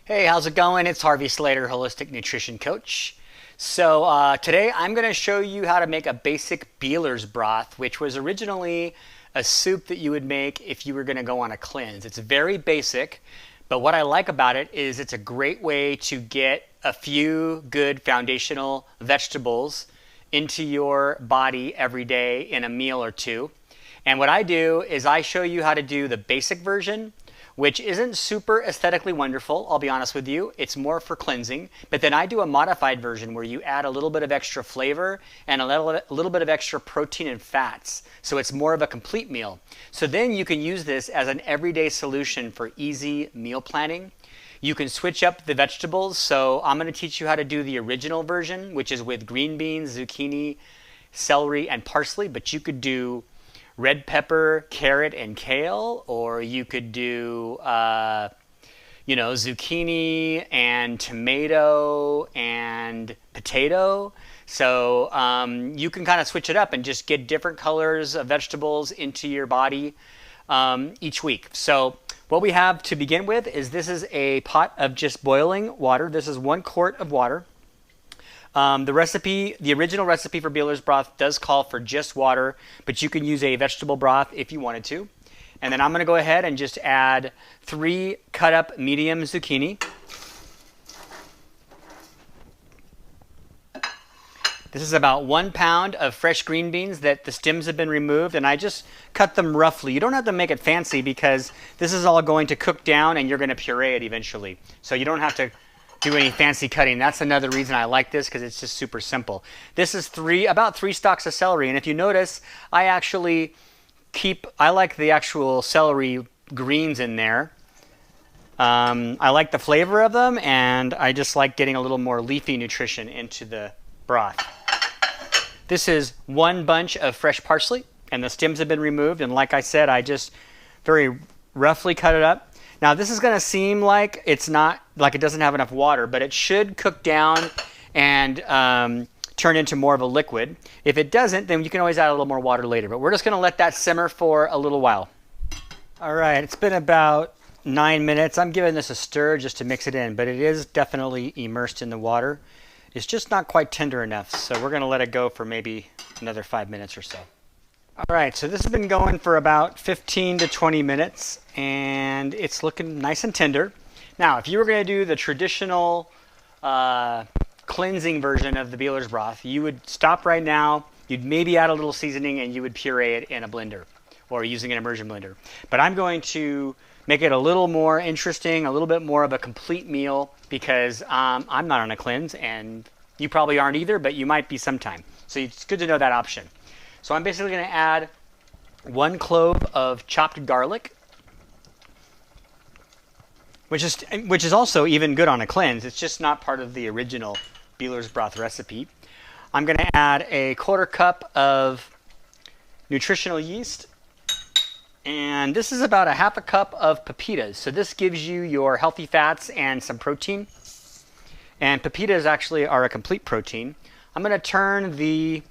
Hey, how's it going? It's Harvey Slater, Holistic Nutrition Coach. Today I'm going to show you how to make a basic Bieler's broth, which was originally a soup that you would make if you were going to go on a cleanse. It's very basic, but what I like about it is it's a great way to get a few good foundational vegetables into your body every day in a meal or two. And what I do is I show you how to do the basic version, which isn't super aesthetically wonderful, I'll be honest with you. It's more for cleansing. But then I do a modified version where you add a little bit of extra flavor and a little bit of extra protein and fats. So it's more of a complete meal. So then you can use this as an everyday solution for easy meal planning. You can switch up the vegetables. So I'm going to teach you how to do the original version, which is with green beans, zucchini, celery, and parsley. But you could do red pepper, carrot, and kale, or you could do, zucchini and tomato and potato. So you can kind of switch it up and just get different colors of vegetables into your body each week. So what we have to begin with is this is a pot of just boiling water. This is 1 quart of water. The original recipe for Bieler's broth does call for just water, but you can use a vegetable broth if you wanted to. And then I'm going to go ahead and just add 3 cut up medium zucchini. This is about 1 pound of fresh green beans that the stems have been removed, and I just cut them roughly. You don't have to make it fancy because this is all going to cook down and you're going to puree it eventually. So you don't have to do any fancy cutting. That's another reason I like this, because it's just super simple. This is about 3 stalks of celery, and if you notice, I like the actual celery greens in there. I like the flavor of them, and I just like getting a little more leafy nutrition into the broth. This is 1 bunch of fresh parsley, and the stems have been removed, and like I said, I just very roughly cut it up. Now this is going to seem like it's not, like it doesn't have enough water, but it should cook down and turn into more of a liquid. If it doesn't, then you can always add a little more water later, but we're just going to let that simmer for a little while. All right, it's been about 9 minutes. I'm giving this a stir just to mix it in, but it is definitely immersed in the water. It's just not quite tender enough, so we're going to let it go for maybe another 5 minutes or so. All right, so this has been going for about 15 to 20 minutes, and it's looking nice and tender. Now, if you were going to do the traditional cleansing version of the Bieler's broth, you would stop right now, you'd maybe add a little seasoning, and you would puree it in a blender or using an immersion blender. But I'm going to make it a little more interesting, a little bit more of a complete meal, because I'm not on a cleanse, and you probably aren't either, but you might be sometime. So it's good to know that option. So I'm basically going to add 1 clove of chopped garlic, which is also even good on a cleanse. It's just not part of the original Bieler's broth recipe. I'm going to add a 1/4 cup of nutritional yeast, and this is about a 1/2 cup of pepitas. So this gives you your healthy fats and some protein. And pepitas actually are a complete protein. I'm going to turn the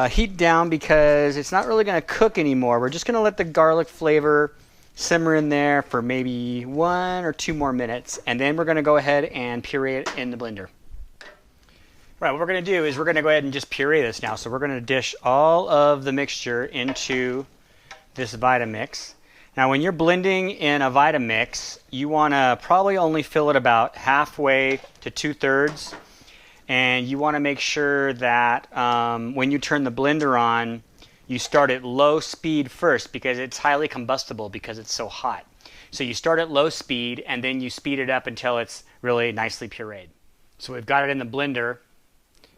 heat down because it's not really going to cook anymore. We're just going to let the garlic flavor simmer in there for maybe 1 or 2 more minutes, and then we're going to go ahead and puree it in the blender. Right, what we're going to do is we're going to go ahead and just puree this now. So we're going to dish all of the mixture into this Vitamix. Now when you're blending in a Vitamix, you want to probably only fill it about halfway to 2/3. And you want to make sure that when you turn the blender on, you start at low speed first, because it's highly combustible because it's so hot. So you start at low speed and then you speed it up until it's really nicely pureed. So we've got it in the blender,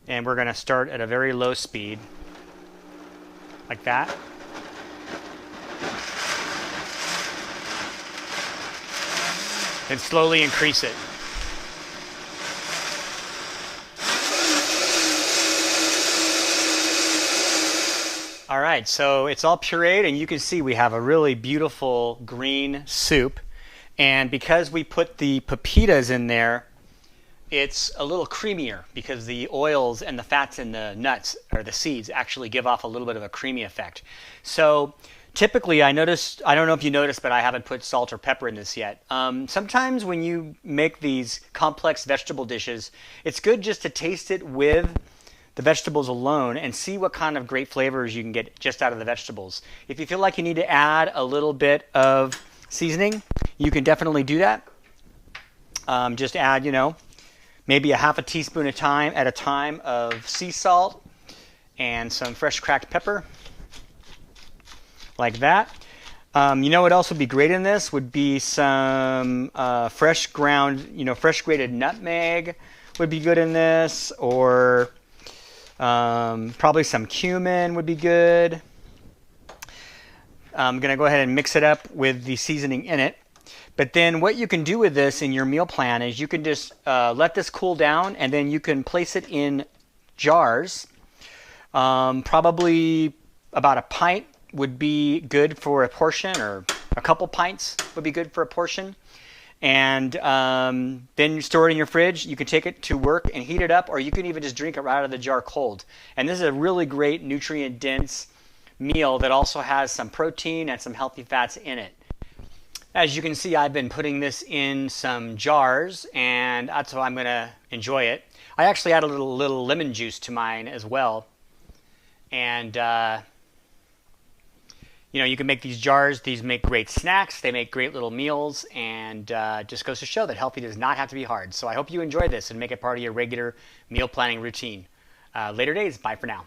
and we're going to start at a very low speed, like that. Then slowly increase it. All right, so it's all pureed, and you can see we have a really beautiful green soup. And because we put the pepitas in there, it's a little creamier because the oils and the fats in the nuts or the seeds actually give off a little bit of a creamy effect. So Typically, I noticed, I don't know if you noticed, but I haven't put salt or pepper in this yet. Sometimes when you make these complex vegetable dishes, it's good just to taste it with the vegetables alone and see what kind of great flavors you can get just out of the vegetables. If you feel like you need to add a little bit of seasoning, you can definitely do that. Just add, maybe a half a teaspoon at a time of sea salt and some fresh cracked pepper, like that. What else would be great in this would be some fresh grated nutmeg would be good in this, or probably some cumin would be good. I'm going to go ahead and mix it up with the seasoning in it. But then what you can do with this in your meal plan is you can just let this cool down, and then you can place it in jars. Probably about a pint would be good for a portion, or a couple pints would be good for a portion. And then you store it in your fridge. You can take it to work and heat it up, or you can even just drink it right out of the jar cold. And this is a really great nutrient-dense meal that also has some protein and some healthy fats in it. As you can see, I've been putting this in some jars, and that's how I'm going to enjoy it. I actually add a little lemon juice to mine as well. And, you can make these jars. These make great snacks. They make great little meals, and just goes to show that healthy does not have to be hard. So I hope you enjoy this and make it part of your regular meal planning routine. Later days. Bye for now.